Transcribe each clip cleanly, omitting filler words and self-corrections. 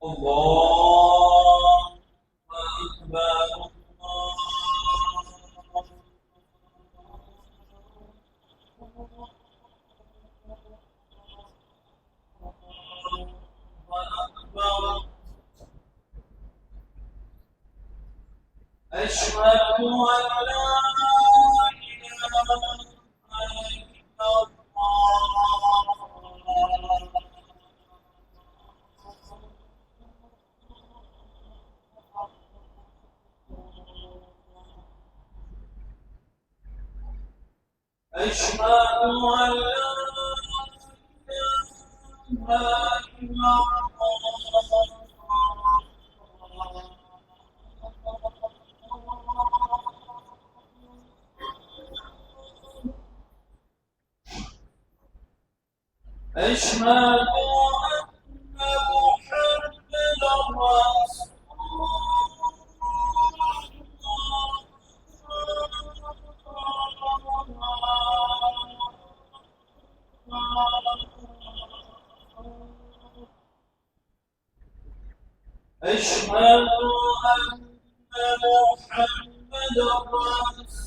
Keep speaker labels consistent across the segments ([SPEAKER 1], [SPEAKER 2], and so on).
[SPEAKER 1] الله أكبر. أشهد أن لا إله إلا الله. أشهد أن لا إله إلا الله. أشهد أن محمدا رسول أشهد أن محمدا رسول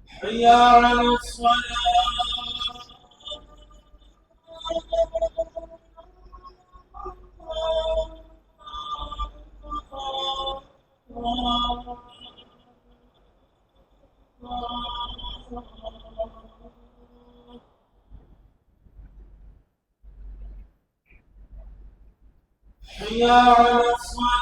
[SPEAKER 1] حي على الصلاة. حي على الصلاة.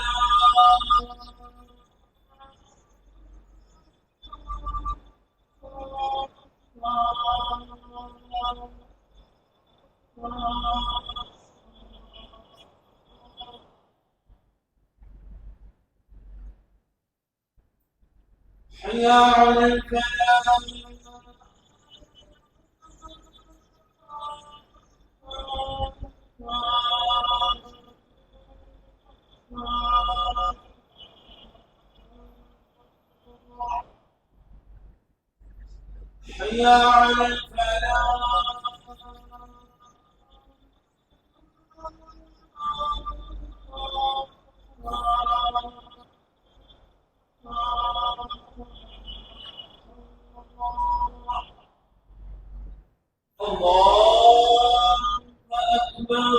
[SPEAKER 1] حي على الفلاح. حي على الفلاح. الله أكبر.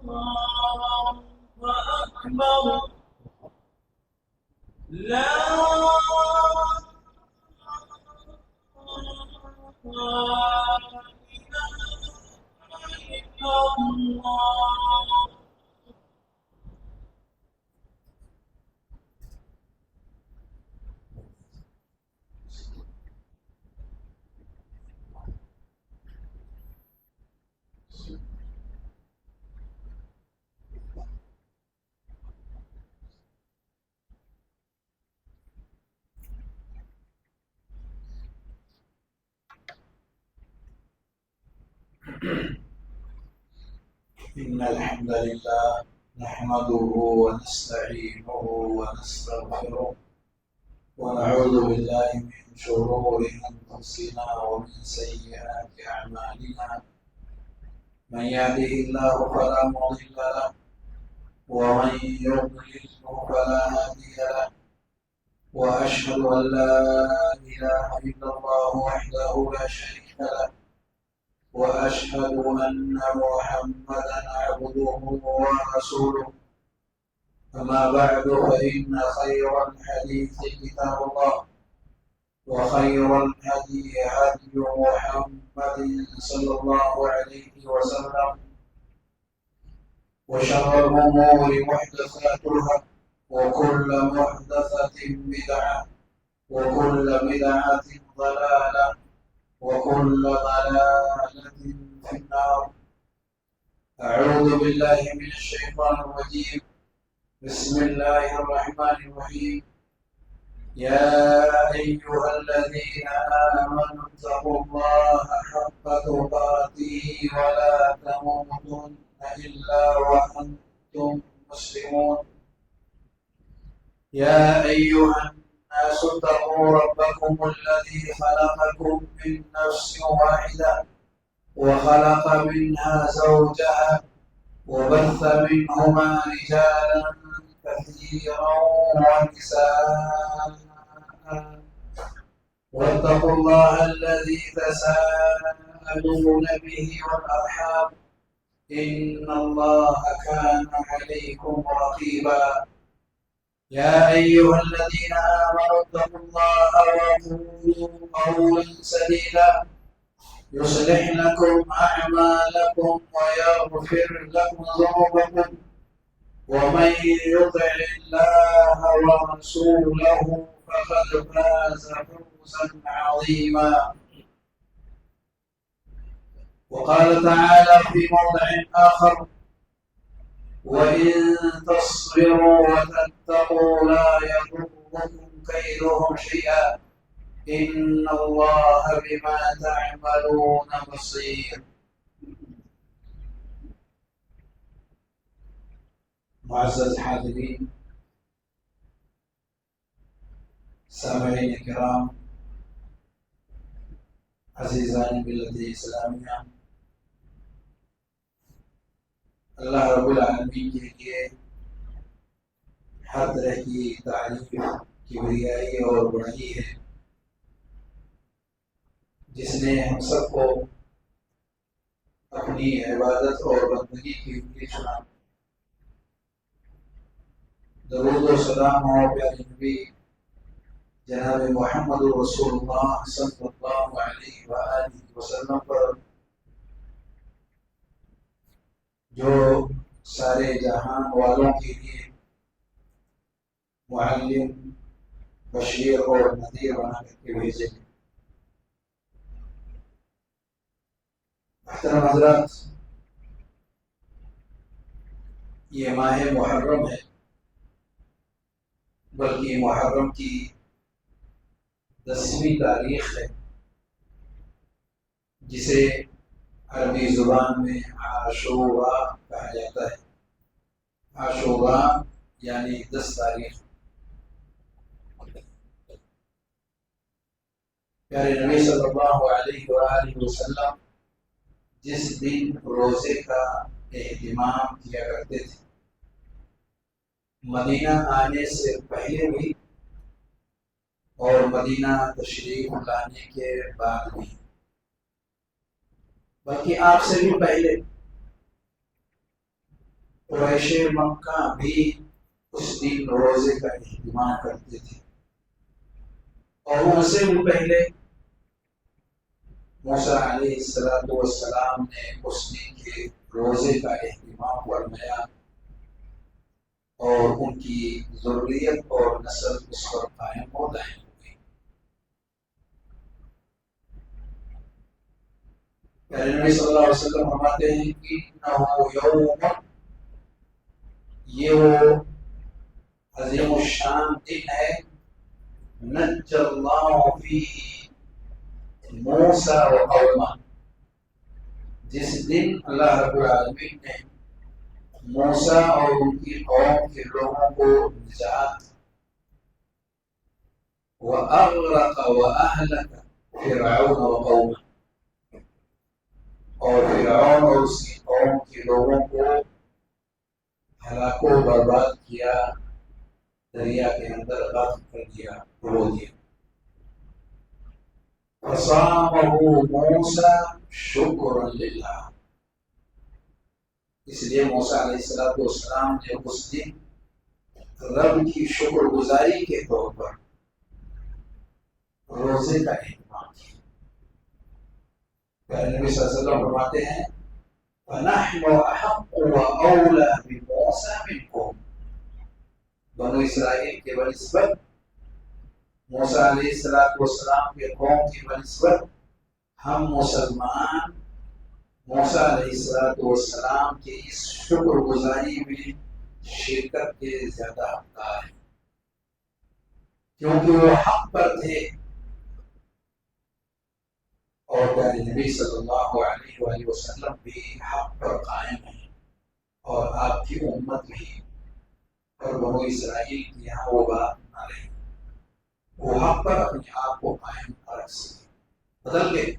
[SPEAKER 1] الله أكبر. لا إله إلا الله.
[SPEAKER 2] إن الحمد لله نحمده ونستعينه ونستغفره ونعوذ بالله من شرور أنفسنا ومن سيئات أعمالنا. من يهده الله فلا مضل له ومن يضلل فلا هادي له. وأشهد أن لا إله إلا الله وحده لا شريك له وأشهد أن محمدا عبده ورسوله. أما بعد فإن خير الحديث كتاب الله وخير الهدي هدي محمد صلى الله عليه وسلم وشر الأمور محدثاتها وكل محدثة بدعة وكل بدعة ضلالة وكل ضلالة في النار. أعوذ بالله من الشيطان الرجيم. بسم الله الرحمن الرحيم. يا أيها الذين آمنوا اتقوا الله حق تقاته ولا تموتن إلا وأنتم مسلمون. يا أيها الناس اتقوا ربكم الذي خلقكم من نفس واحدة وخلق منها زوجها وبث منهما رجالا كثيرا ونساء، واتقوا الله الذي تساءلون به والأرحام إن الله كان عليكم رقيبا. يا أيها الذين آمنوا اتقوا الله وقولوا قولا سديدا يصلح لكم أعمالكم ويغفر لكم ذنوبكم، ومن يطع الله ورسوله فقد فاز فوزا عظيما. وقال تعالى في موضع آخر: وإن تصبروا وتتقوا لا يضركم كيدهم شيئا إن الله بما تعملون بصير. معزز حاضرین، سامعین کرام، عزیزان ملت اسلامیہ، اللہ رب العالمین کے لیے ہر طرح کی تعریف، کبریائی اور بڑائی ہے، جس نے ہم سب کو اپنی عبادت اور بندگی کے لیے چنا۔ درود و سلام ہو پیارے نبی جناب محمد رسول اللہ صلی اللہ علیہ وآلہ وسلم پر، جو سارے جہان والوں کے لیے معلم، بشیر اور نذیر بنا کر کے بھیجے۔ محترم حضرات، یہ ماہ محرم ہے، بلکہ محرم کی 10ویں تاریخ ہے، جسے عربی زبان میں عاشوراء کہا جاتا ہے۔ عاشوراء یعنی 10 تاریخ۔ پیارے نبی صلی اللہ علیہ وآلہ وسلم جس دن روزے کا اہتمام کیا کرتے تھے، مدینہ آنے سے پہلے بھی اور مدینہ تشریف لانے کے بعد بھی، بلکہ آپ سے بھی پہلے قریش مکہ بھی اس دن روزے کا اہتمام کرتے تھے، اور ان سے بھی پہلے موسیٰ علیہ السلام نے اس دن کے روزے کا اہتمام فرمایا، اور ان کی ذریت اور نسل اس پر قائم و دائم ہو گئی۔ پیارے نبی صلی اللہ علیہ وسلم فرماتے ہیں کہ انہ یوم، یہ وہ عظیم الشان دن ہے، نجى اللہ فیہ موسیٰ و قومہ، جس دن اللہ رب العالمین نے موسیٰ اور ان کی قوم کے لوگوں کو نجات، وَأَغْرَقَ وَأَهْلَكَ فِرْعَوْنَ وَقَوْمَهُ، اور فرعون اور اس کی قوم کے لوگوں کو ہلاک و برباد کیا، دریا کے اندر غرق کر دیا، ڈبو دیا۔ فَصَامَهُ مُوسَىٰ شُكْرًا لِلَّهِ، اس لیے موسیٰ علیہ السلام نے اس دن رب کی شکر گزاری کے طور پر روزے کا اہتمام کیا۔ پیارے نبی صلی اللہ علیہ وسلم فرماتے ہیں فَنَحْنُ أَحَقُّ وَأَوْلَىٰ بِمُوسَىٰ مِنكُمْ، بنو اسرائیل کے بنسبت، موسیٰ علیہ السلام کے قوم کی بنسبت، ہم مسلمان موسیٰ علیہ السلام کی اس شکر گزاری میں شرکت کے زیادہ حقدار ہیں، کیونکہ وہ حق پر تھے اور پیارے نبی صلی اللہ علیہ وآلہ وسلم بھی حق پر قائم ہیں، اور آپ کی امت بھی، اور بنو اسرائیل کی یہاں وہ بات نہ رہی، وہ حق پر اپنے آپ کو قائم نہ رکھ سکے، بدل گئے،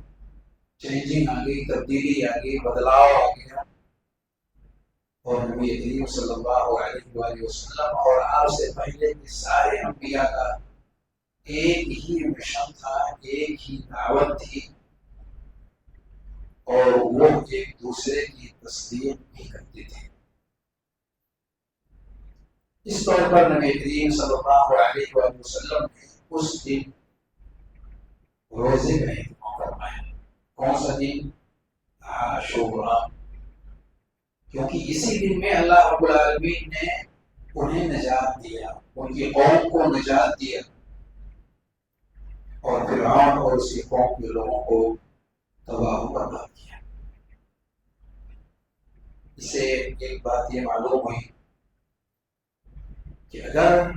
[SPEAKER 2] چینجنگ آ گئی، تبدیلی آ گئی، بدلاؤ آ گیا، اور نبی کریم صلی اللہ علیہ وآلہ وسلم اور آپ سے پہلے کے سارے انبیاء کا ایک ہی مشن تھا، ایک ہی دعوت تھی، اور وہ ایک دوسرے کی تصدیق بھی کرتے تھے۔ اس طور پر نبی کریم صلی اللہ علیہ وآلہ وسلم نے اس دن روزے کا اہتمام فرمایا۔ کون سا دن؟ عاشورا، کیونکہ اسی دن میں اللہ رب العالمین نے انہیں نجات دیا، ان کی قوم کو نجات دیا، اور فرعون اور اس کی قوم کے لوگوں کو تباہ و برباد کیا۔ اس سے ایک بات یہ معلوم ہوئی کہ اگر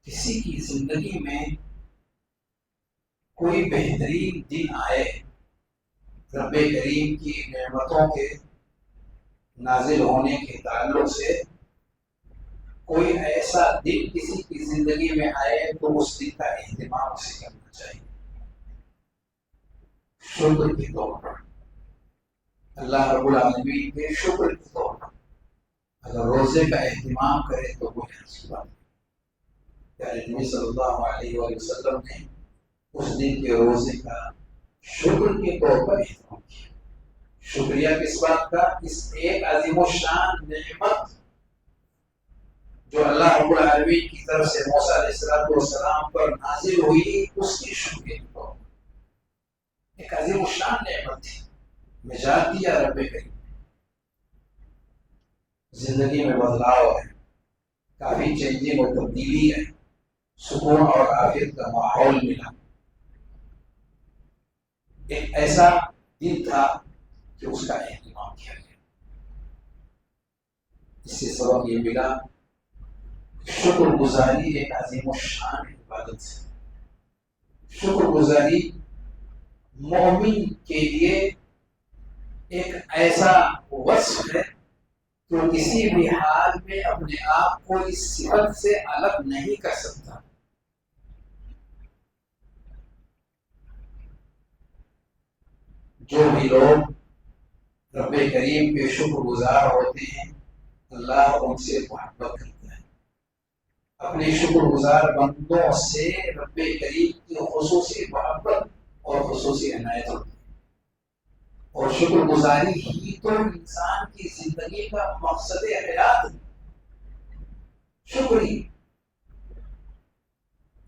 [SPEAKER 2] کسی کی زندگی میں کوئی بہترین دن آئے، رب کریم کی نعمتوں کے نازل ہونے کے تعلق سے کوئی ایسا دن کسی کی زندگی میں آئے، تو اس دن کا اہتمام اسے کرنا چاہیے، شکر کے طور پر، اللہ رب العالمین کے شکر کے طور پر اگر روزے کا اہتمام کرے تو کوئی اچھی بات ہے۔ پیارے نبی صلی اللہ علیہ وآلہ وسلم نے اس دن کے روزے کا شکر کے طور پر اہتمام کیا۔ شکریہ کس بات کا؟ اس ایک عظیم الشان نعمت جو اللہ رب العالمین کی طرف سے موسیٰ علیہ السلام پر نازل ہوئی، اس کی شکریہ کے طور پر ایک عظیم الشان نعمت تھی، نجات دیا رب کریم، زندگی میں بدلاؤ ہے، کافی چینجنگ اور تبدیلی ہے، سکون اور عافیت کا ماحول ملا۔ ایک ایسا دن تھا کہ اس کا اہتمام کیا گیا۔ اس سے سبق یہ ملا کہ شکر گزاری ایک عظیم الشان عبادت ہے۔ شکر گزاری مومن کے لیے ایک ایسا وصف ہے جو کسی بھی حال میں اپنے آپ کو اس صفت سے الگ نہیں کر سکتا۔ جو بھی لوگ رب کریم کے شکر گزار ہوتے ہیں، اللہ ان سے محبت کرتا ہے، اپنے شکر گزار بندوں سے رب کریم کی خصوصی محبت اور خصوصی عنایت ہوتی ہے، اور شکر گزاری ہی تو انسان کی زندگی کا مقصد حیات ہے۔ شکری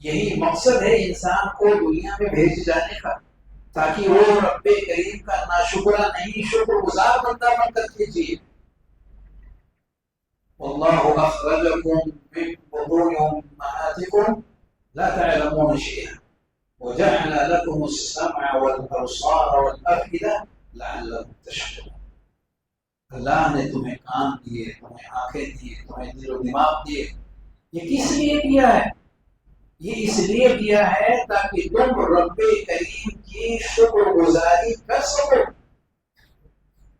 [SPEAKER 2] یہی مقصد ہے انسان کو دنیا میں بھیج جانے کا، تاکہ وہ رب کریم کا ناشکرہ نہیں، شکر گزار بندہ بن کر کیجیے۔ واللہ اخرجکم من بطون امہاتکم لا تعلمون شیئا وجعل لکم السمع والابصار والافئدہ لعلکم تشکرون۔ اللہ نے تمہیں کان دیے، تمہیں آنکھیں دیے، تمہیں دل و دماغ دیے، یہ کس لیے دیا ہے؟ یہ اس لیے دیا ہے تاکہ تم رب کریم کی شکر گزاری کر سکو۔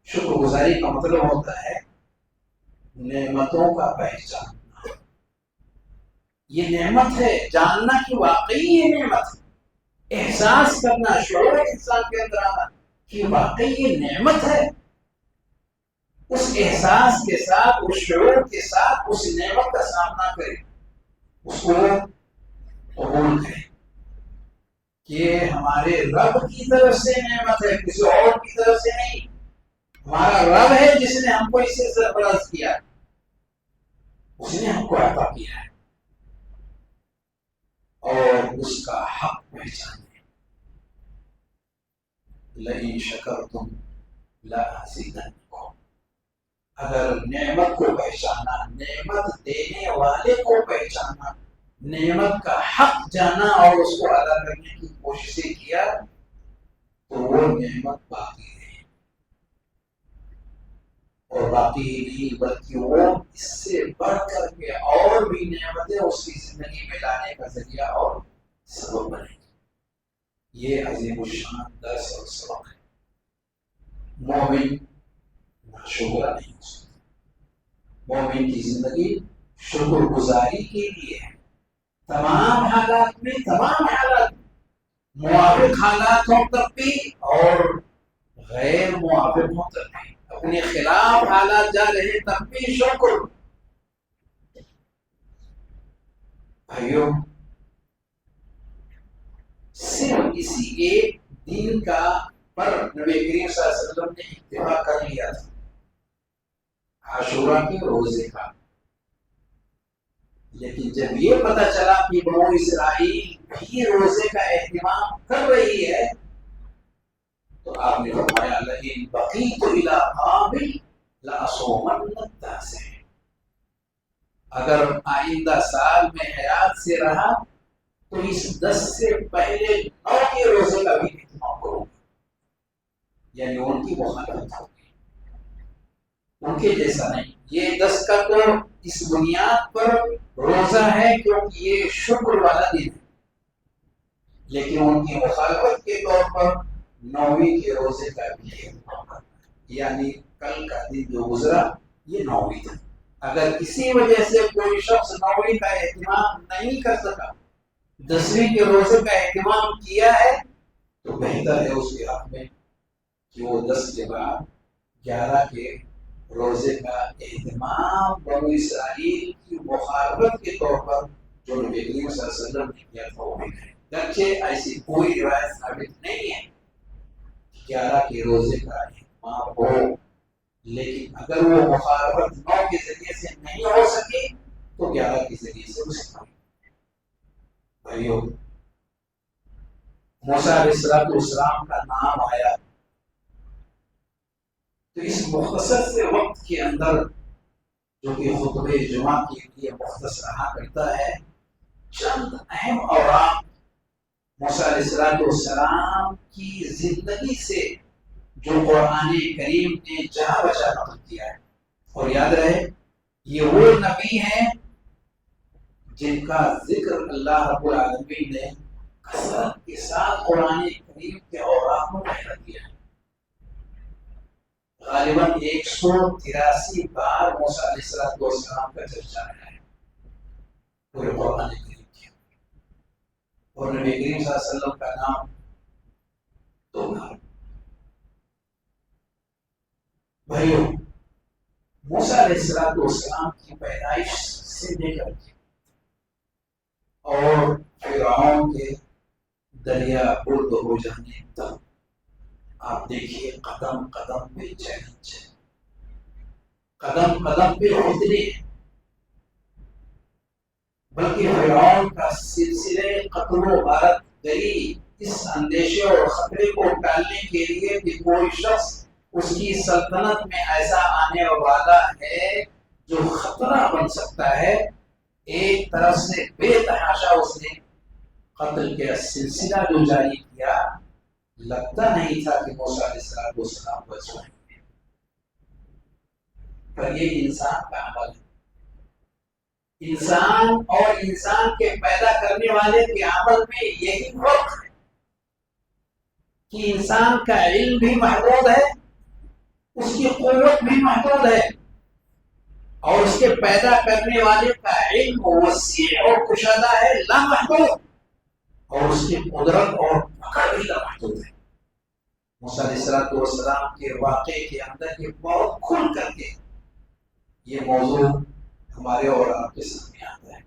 [SPEAKER 2] شکر گزاری کا مطلب ہوتا ہے نعمتوں کا پہچاننا۔ یہ نعمت ہے، جاننا کہ واقعی یہ نعمت ہے، احساس کرنا، شعور انسان کے اندر آنا کہ واقعی یہ نعمت ہے، اس احساس کے ساتھ، اس شعور کے ساتھ اس نعمت کا سامنا کرے، اس کو قبول کریں کہ ہمارے رب کی طرف سے نعمت ہے، کسی اور کی طرف سے نہیں۔ ہمارا رب ہے جس نے ہم کو اس سے سرفراز کیا، اس نے ہم کو عطا کیا ہے، اور اس کا حق پہچانے۔ لئن شکرتم لأزیدنکم، اگر نعمت کو پہچانا، نعمت دینے والے کو پہچانا، نعمت کا حق جانا اور اس کو ادا کرنے کی کوششیں کیا، تو وہ نعمت باقی رہے، اور باقی ہی نہیں بلکہ وہ اس سے بڑھ کر کے اور بھی نعمتیں اس کی زندگی میں لانے کا ذریعہ اور سبب بنے گی۔ یہ عظیم الشان درس اور سبق ہے۔ مومن ناشکرا نہیں ہو سکتا. مومن کی زندگی شکر گزاری کے لیے ہے. تمام حالات میں، تمام حالات موافق حالات ہوں تب بھی اور غیر موافق ہوں تب بھی، اپنے خلاف حالات جا رہے تب بھی شکر. بھائیوں، صرف اسی ایک دن کا پر نبی کریم صلی اللہ علیہ وسلم نے اتفاق کر لیا تھا، عاشورہ کے روزے کا. لیکن جب یہ پتہ چلا کہ بنو اسرائیل بھی روزے کا اہتمام کر رہی ہے تو آپ نے فرمایا لئن بقیت الی قابل لاصومن التاسع، اگر آئندہ سال میں حیات سے رہا تو اس 10 سے پہلے 9 کے روزے کا بھی اہتمام کروں گا. یعنی ان کی مخالفت ہوگی، ان کے جیسا نہیں. یہ 10 کا تو اس بنیاد پر روزہ ہے کیونکہ یہ شکر والا دن ہے، لیکن ان کی مخالفت کے طور پر 9ویں کے روزے کا بھی اہتمام کرنا ہے. یعنی کل کا دن جو گزرا یہ 9ویں تھا. اگر کسی وجہ سے کوئی شخص 9ویں کا اہتمام نہیں کر سکا، 10ویں کے روزے کا اہتمام کیا ہے تو بہتر ہے اس کے حق میں کہ وہ 10 کے بعد 11 کے روزے کا اہتمام بنو اسرائیل کی مخالفت کے طور پر جو نبی کریم صلی اللہ علیہ وسلم نے کیا تھا وہ بھی کرے. گرچہ ایسی کوئی روایت ثابت نہیں ہے کہ 11 کے روزے کا اہتمام ہو، لیکن اگر وہ مخالفت 9 کے ذریعے سے نہیں ہو سکی تو 11 کے ذریعے سے اسے کرے. بھائیو، موسیٰ علیہ السلام کا نام آیا تو اس مختصر سے وقت کے اندر جو کہ خطبہ جمعہ کے لیے مختص رہا کرتا ہے، چند اہم اوراق موسیٰ علیہ السلام کی زندگی سے جو قرآن کریم نے جہاں بچا نقل کیا ہے. اور یاد رہے یہ وہ نبی ہیں جن کا ذکر اللہ رب العالمین نے کثرت کے ساتھ قرآن کریم کے اوراق میں پیدا کیا ہے. غالباً 183 بار موسیٰ علیہ السلام کا چرچا ہے پورے قرآن کریم کے، اور نبی کریم صلی اللہ علیہ وسلم کا نام 2 بار. بھائیوں، موسیٰ علیہ السلام کی پیدائش سے لے کر کے اور فرعون کے دریا برد ہو جانے تک آپ دیکھیے قدم قدم پہ چیلنج ہے، قدم قدم پہ فتنے ہیں. بلکہ فرعون کا سلسلے قتل و غارت گری اس اندیشے اور خطرے کو ٹالنے کے لیے کہ کوئی شخص اس کی سلطنت میں ایسا آنے والا ہے جو خطرہ بن سکتا ہے، ایک طرف سے بے تحاشا اس نے قتل کا سلسلہ جو جاری کیا. لگتا نہیں تھا کہ موسیٰ علیہ السلام بچ جائیں گے، پر یہ انسان کا عمل ہے. انسان اور انسان کے پیدا کرنے والے کے عمل میں یہی فرق ہے کہ انسان کا علم بھی محدود ہے، اس کی قوت بھی محدود ہے، اور اس کے پیدا کرنے والے کا علم وسیع اور کشادہ ہے، لامحدود، اور اس کی قدرت اور پکڑ بھی لامحدود ہے. موسیٰ علیہ السلام کے واقعے کے اندر یہ بہت کھل کر کے یہ موضوع ہمارے اور آپ کے سامنے آتا ہے.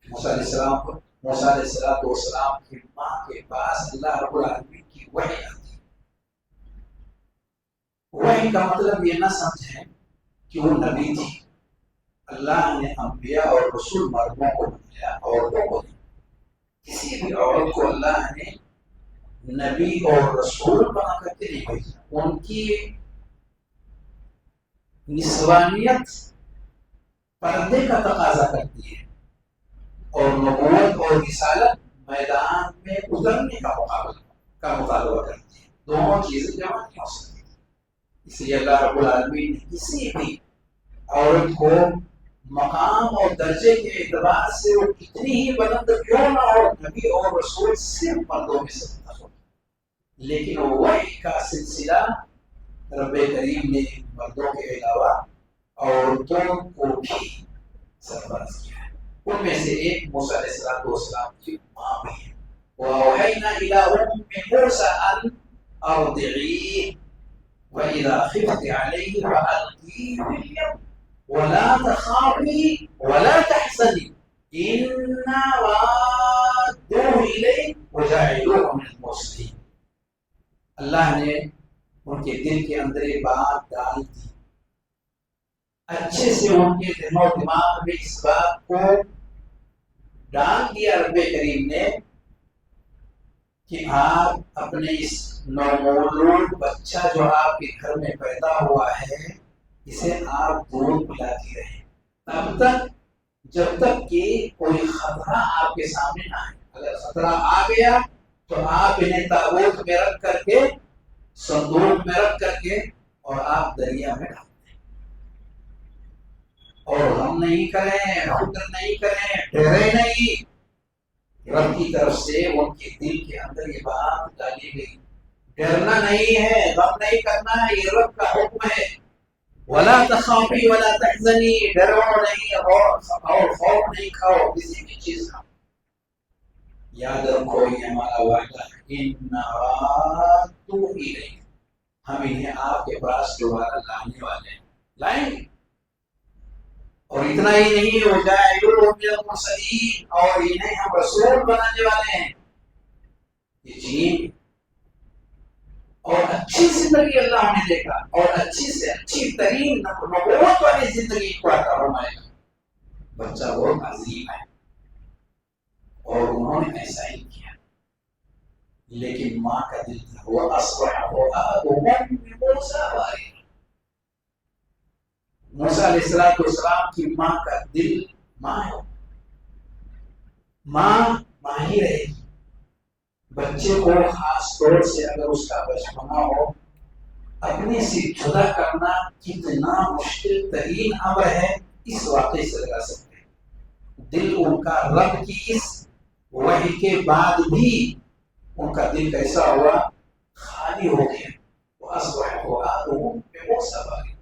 [SPEAKER 2] موسیٰ علیہ السلام کی ماں کے پاس اللہ رب العالمین کی وحی آتی ہے. وحی کا مطلب یہ نہ سمجھیں کہ وہ نبی تھی. اللہ نے انبیاء اور رسول مردوں کو بنایا، عورتوں کو نہیں. کسی بھی عورت کو اللہ نے نبی اور رسول بنا کر کے نہیں بھیجا. ان کی نسوانیت پردے کا تقاضا کرتی ہے، اور نبوت اور رسالت میدان میں اترنے کا مطالبہ کرتی ہے. دونوں چیزیں جمع نہیں ہو سکتی. اس لیے اللہ رب العالمین نے کسی بھی عورت کو مقام اور درجے کے اعتبار سے وہ کتنی ہی بلند کیوں نہ ہو، نبی اور رسول صرف مردوں میں سے منتخب. لیکن وحی کا سلسلہ رب کریم نے مردوں کے علاوہ عورتوں کو بھی سرفراز کیا ہے. ان میں سے ایک موسیٰ علیہ السلام کی ماں بھی ہے. وَأَوْحَيْنَا إِلَىٰ أُمِّ مُوسَىٰ أَنْ أَرْضِعِيهِ وَإِذَا خِفْتِ عَلَيْهِ فَأَلْقِيهِ فِي الْيَمِّ وَلَا تَخَافِي وَلَا تَحْزَنِي إِنَّا رَادُّوهُ إِلَيْكِ وَجَاعِلُوهُ مِنَ الْمُرْسَلِينَ. اللہ نے ان کے دل کے اندر یہ بات ڈال دی، اچھے سے ان کے دل و دماغ میں اس بات کو ڈال دیا رب کریم نے کہ آپ اپنے اس نومولود بچہ جو آپ کے گھر میں پیدا ہوا ہے اسے آپ دودھ پلاتی رہیں تب تک جب تک کہ کوئی خطرہ آپ کے سامنے نہ آئے. اگر خطرہ آ گیا تو آپ انہیں تابوت میں رکھ کر کے، صندوق میں رکھ کر کے اور آپ دریا میں ڈال دیں. اور ہم نہیں کریں، فکر نہیں کریں، ڈرے نہیں. رب کی طرف سے ان کے دل کے اندر یہ بات ڈالی گئی، ڈرنا نہیں ہے، غم نہیں کرنا ہے، یہ رب کا حکم ہے. ولا تخافی ولا تحزنی، ڈرو نہیں اور خوف نہیں کھاؤ کسی بھی چیز کا. یاد رکھو یہ ہمارا وعدہ ہے، اِنَّا رَادُّوهُ إِلَيْكَ، ہم انہیں آپ کے پاس دوبارہ لانے والے ہیں، لائیں گے. اور اتنا ہی نہیں، وَجَاعِلُوهُ مِنَ الْمُرْسَلِينَ، اور انہیں ہم رسول بنانے والے ہیں. یہ چیز اور اچھی زندگی اللہ نے دیکھا اور اچھی سے اچھی ترین نبوت والی زندگی کو عطا فرمائے گا. بچہ بہت عظیم ہے اور انہوں نے ایسا ہی کیا. لیکن ماں کا دل تھا، وہ اصبح فؤاد موسیٰ بارغا. موسیٰ علیہ السلام کی ماں کا دل ماں ہے، ماں ہی رہے گی. بچے کو خاص طور سے اگر اس کا بچپنا ہو، اپنے سے جدا کرنا کتنا مشکل ترین امر ہے اس واقعے سے لگا سکتے ہیں. دل ان کا رب کی اس وحی کے بعد بھی ان کا دل کیسا ہوا؟ خالی ہو گیا. وَأَصْبَحَ فُؤَادُهُ بِمُوسَىٰ بَارِغًا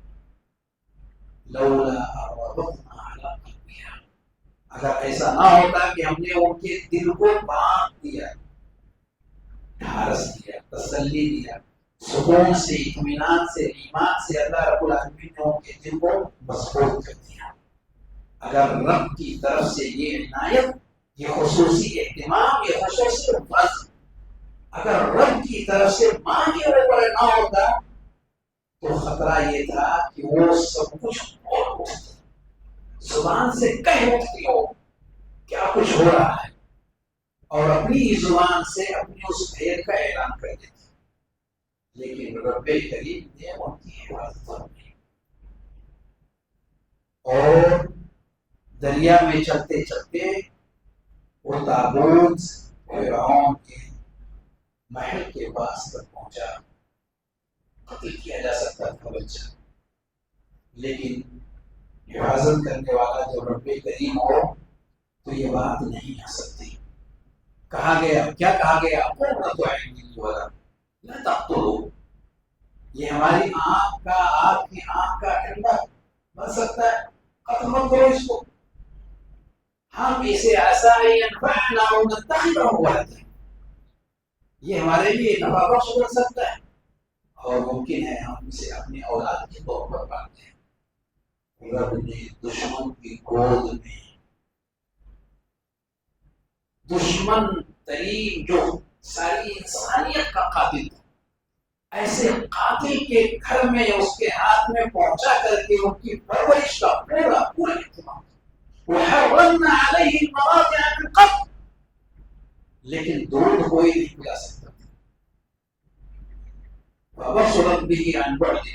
[SPEAKER 2] لَوْلَا أَن رَبَطْنَا عَلَىٰ قَلْبِهَا. اگر ایسا نہ ہوتا کہ ہم نے ان کے دل کو باندھ دیا، ڈھارس دیا، تسلی دیا، سکون سے، اطمینان سے، ایمان سے اللہ رب العالمین نے ان کے دل کو مضبوط کر دیا. اگر رب کی طرف سے یہ عنایت، یہ خصوصی اہتمام، یہ خصوصی فضل اگر رب کی طرف سے ماں کے اوپر نہ ہوتا تو خطرہ یہ تھا کہ وہ سب کچھ بول اٹھتی، زبان سے کہہ اٹھتی ہو کیا کچھ ہو رہا ہے، اور اپنی زبان سے اپنی اس خیر کا اعلان کر دیتی. لیکن رب کریم نے ان کی حفاظت فرمائی اور دریا میں چلتے چلتے وہ تابوت فرعون کے محل کے پاس تک پہنچا. قتل کیا جا سکتا تھا بچہ، لیکن حفاظت کرنے والا جو رب کریم ہو تو یہ بات نہیں آ سکتی. کہا گیا، کیا کہا گیا؟ قرۃ عین ولا لا تقتلوا. یہ ہماری آنکھ کا، آپ کی آنکھ کا ٹھنڈا بن سکتا ہے، قتل مت کرو اس کو. ہم اسے ایسا ينفعنا او نتخذه ولدا، یہ ہمارے لیے نفع بخش بن سکتا ہے اور ممکن ہے ہم اسے اپنی اولاد کے طور پر پالتے ہیں. رب نے دشمن کی گود میں، دشمن ترین جو ساری انسانیت کا قاتل تھا، ایسے قاتل کے گھر میں اس کے ہاتھ میں پہنچا کر کے ان کی پرورش کا پورا اہتمام. وحرمنا علیہ المراضع من قبل، لیکن دودھ کوئی نہیں پلا سکتا تھا. فبصرت به عن بعد،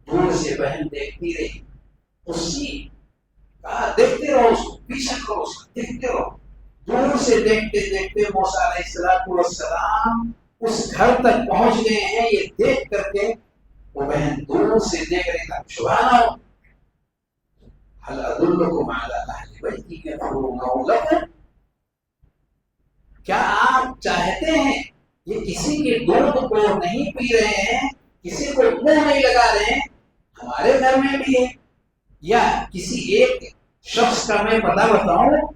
[SPEAKER 2] دور سے بہن دیکھتی رہی، اسی کہا دیکھتے رہو اس کو، پیچھے کرو اس کو، دیکھتے رہو. دور سے دیکھتے دیکھتے موسیٰ علیہ السلام اس گھر تک پہنچ گئے ہیں. یہ دیکھ کر کے وہ بہن دور سے دیکھ رہی تھا. سبحان اللہ، هل ادلکم علی اہل بیت یکفلونہ لکم، کیا آپ چاہتے ہیں یہ کسی کے دودھ کو نہیں پی رہے ہیں، کسی کو منہ نہیں لگا رہے ہیں، ہمارے گھر میں بھی ہے، یا کسی ایک شخص کا میں پتہ بتاؤں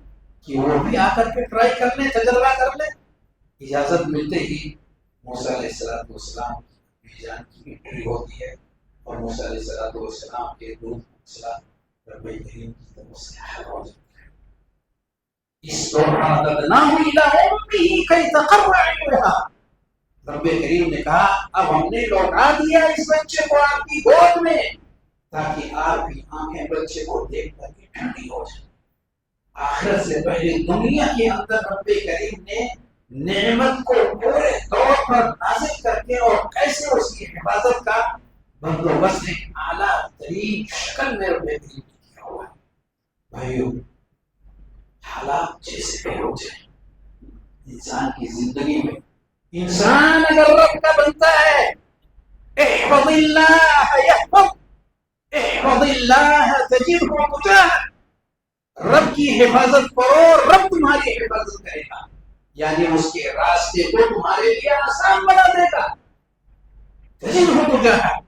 [SPEAKER 2] کہ وہ بھی آ کر کے ٹرائی کر لیں، تجربہ کر لیں۔ اجازت ملتے ہی موسیٰ علیہ السلام کی جان کی انٹری ہوتی ہے اور موسیٰ علیہ السلام کے دودھ مسئلہ رب کریم کی طرف سے حل ہو جاتا ہے۔ اس دوران ددناہ الی امہ کی تقر عینها، رب کریم نے کہا اب ہم نے لوٹا دیا اس بچے کو آپ کی گود میں تاکہ آپ کی آنکھیں بچے کو دیکھ کر کے ٹھنڈی ہو جائیں۔ آخرت سے پہلے دنیا کے اندر رب کریم نے نعمت کو پورے طور پر نازل کر کے اور کیسے اس کی حفاظت کا بندوبست ایک اعلیٰ ترین شکل میں رب کریم نے کیا ہوا ہے۔ بھائیو، حالات جیسے بھی ہو جائیں، انسان کی زندگی میں انسان اگر رب کا بنتا ہے، احفظ اللہ یحفظ، احفظ اللہ تجدہ تجاہک، رب کی حفاظت کرو، رب تمہاری حفاظت کرے گا، یعنی اس کے راستے کو تمہارے لیے آسان بنا دے گا۔ تجدہ تجاہک،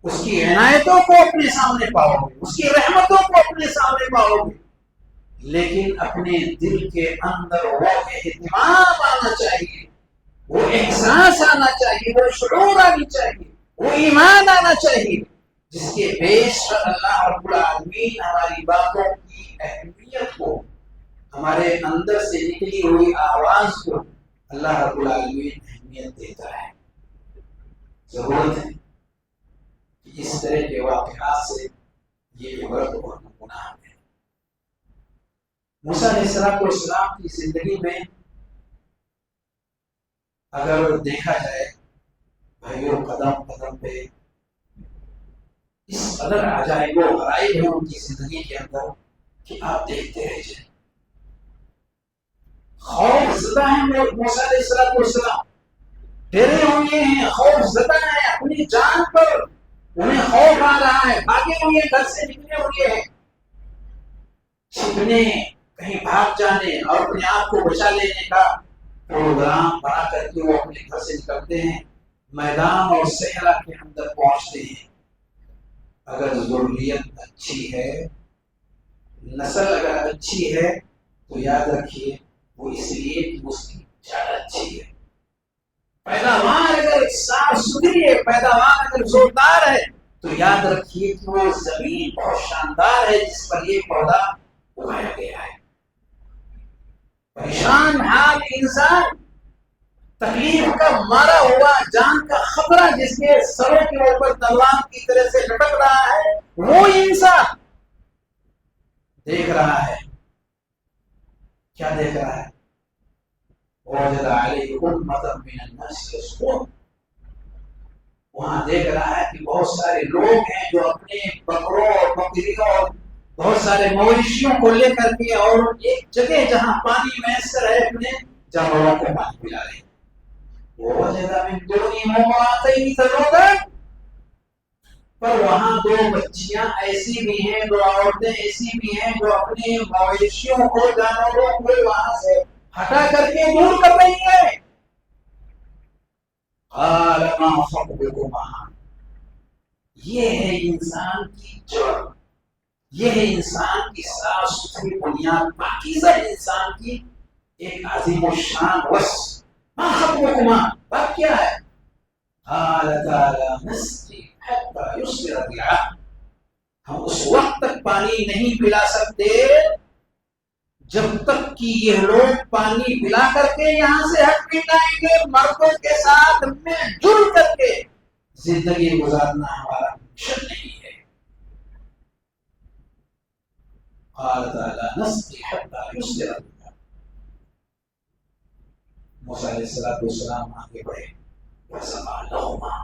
[SPEAKER 2] اس کی عنایتوں کو اپنے سامنے پاؤ گے، اس کی رحمتوں کو اپنے سامنے پاؤ گے، لیکن اپنے دل کے اندر وہ اہتمام آنا چاہیے، وہ احساس آنا چاہیے، وہ شعور آنی چاہیے، وہ ایمان آنا چاہیے، جس کے پیش پر اللہ رب العالمین ہماری باتوں کی اہمیت کو، ہمارے اندر سے نکلی ہوئی آواز کو اللہ رب العالمین اہمیت دیتا ہے۔ ضرورت ہے کہ اس طرح کے واقعات سے یہ عبرت اور نمونہ ہے۔ موسیٰ علیہ السلام کی زندگی میں اگر دیکھا جائے بھائیوں، قدم قدم پہ اس قدر عجائب و غرائب ہیں ان کی زندگی کے اندر کہ آپ دیکھتے رہ جائیں۔ خوف زدہ ہیں موسیٰ علیہ السلام، ڈرے ہوئے ہیں، خوف زدہ ہیں، اپنی جان پر انہیں خوف آ رہا ہے، بھاگے ہوئے گھر سے نکلے ہوئے ہیں، چھپنے، کہیں بھاگ جانے اور اپنے آپ کو بچا لینے کا پروگرام بنا کر کے وہ اپنے گھر سے نکلتے ہیں، میدان اور صحرا کے اندر پہنچتے ہیں۔ اگر ذریت اچھی ہے، نسل اگر اچھی ہے تو یاد رکھیے وہ اس لیے کہ اس کی جڑ اچھی ہے۔ پیداوار اگر صاف ستھری ہے، پیداوار اگر زوردار ہے تو یاد رکھیے کہ وہ زمین بہت شاندار ہے جس پر یہ پودا اگایا گیا ہے۔ پریشان حال انسان، تکلیف کا مارا ہوا، جان کا خطرہ جس کے سروں کے اوپر تلوار کی طرح سے لٹک رہا ہے، وہ انسان دیکھ رہا ہے، کیا دیکھ رہا ہے؟ وَوَجَدَ عَلَيْهِ أُمَّةً مِّنَ النَّاسِ يَسْقُونَ، وہاں دیکھ رہا ہے کہ بہت سارے لوگ ہیں جو اپنے بکروں اور بکریوں اور بہت سارے مویشیوں کو لے کر کے اور ایک جگہ جہاں پانی میسر ہے اپنے جانوروں کو پانی پلا رہے ہیں۔ وَوَجَدَ مِن دُونِهِمَا امْرَأَتَيْنِ تَذُودَانِ، پر وہاں دو بچیاں ایسی بھی ہیں، دو عورتیں ایسی بھی ہیں جو اپنے مویشیوں کو، جانوروں کو وہاں سے ہٹا کر کے دور کر رہی ہیں۔ قَالَ مَا خَطْبُكُمَا، یہ ہے انسان کی جڑ، یہ ہے انسان کی صاف ستھری بنیاد، پاکیزہ انسان کی ایک عظیم الشان وصف۔ ما خطبكما، بات کیا ہے؟ قالتا لا نسقي حتى يصدر الرعاء، ہم اس وقت تک پانی نہیں پلا سکتے جب تک کہ یہ لوگ پانی پلا کر کے یہاں سے ہٹ بھی جائیں گے۔ مردوں کے ساتھ مل جل کر کے زندگی گزارنا ہمارا مشن نہیں ہے۔ قالتا لا نسقي حتى يصدر الرعاء، موسیٰ علیہ السلام آگے بڑھے، فَسَقَاهُمَا،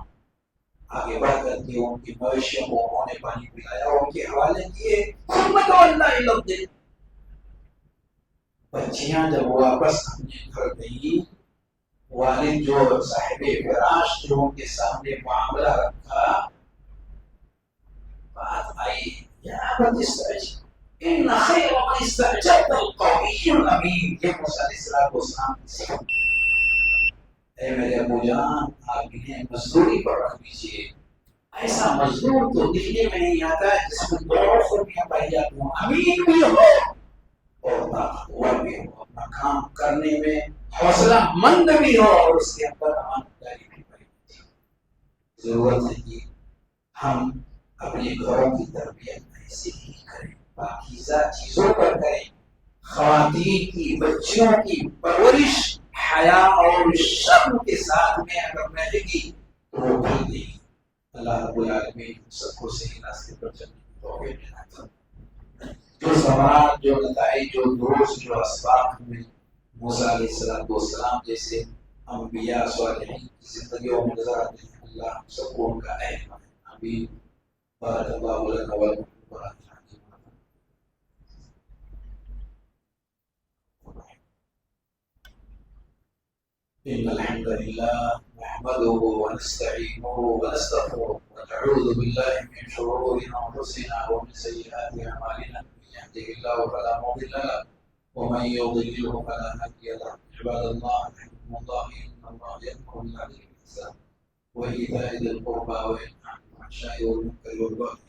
[SPEAKER 2] آگے بڑھ کر کے ان کی مویشیوں کو انہوں نے پانی پلایا اور ان کے حوالے کیے۔ ثُمَّ تَوَلَّىٰ إِلَى الظِّلِّ، بچیاں جب واپس اپنے گھر گئی، والد جو صاحب فراش جو ان کے سامنے معاملہ رکھا، بات آئی، یا ابت استعجل ان خیر من استأجرت القوی الامین، یہ موسیٰ علیہ السلام کی صفت۔ اے میرے ابو جان آپ انہیں مزدوری پر رکھ دیجیے. ایسا مزدور تو دکھنے میں نہیں آتا ہے جس میں دو خوبیاں پائی جاتی ہوں، امین بھی ہو اور طاقتور بھی ہو، اپنا کام کرنے میں حوصلہ مند بھی ہو اور اس کے اندر امانتداری بھی پائی جاتی ہے. ضرورت ہے کہ ہم اپنے گھروں کی تربیت ایسی ہی کریں، پاکیزہ چیزوں پر کریں. خواتین کی بچیوں کی پرورش حیا اور شرم کے ساتھ میں اگر رہے گی تو وہ بھول دے گی. اللہ رب العالمین سب کو صحیح راستے پر چلنے کی توفیق عطا فرمائے. جو ثمرات، جو نتائج، جو دروس، جو اسباب ہمیں موسیٰ علیہ السلام جیسے انبیاء صالحین کی زندگیوں میں نظر آتے ہیں، اللہ ہم سب کو ان کا اہل بنائے. آمین. بارک اللہ لنا ولکم وبارک علیکم. إن الحمد لله نحمده ونستعينه ونستغفره ونعوذ بالله من شرور أنفسنا ومن سيئات أعمالنا. من يهده الله فلا مضل له ومن يضلله فلا هادي له. عباد الله رحمكم الله، إن الله يأمر بالعدل والإحسان وإيتاء ذي القربى وينهى عن الفحشاء والمنكر والبغي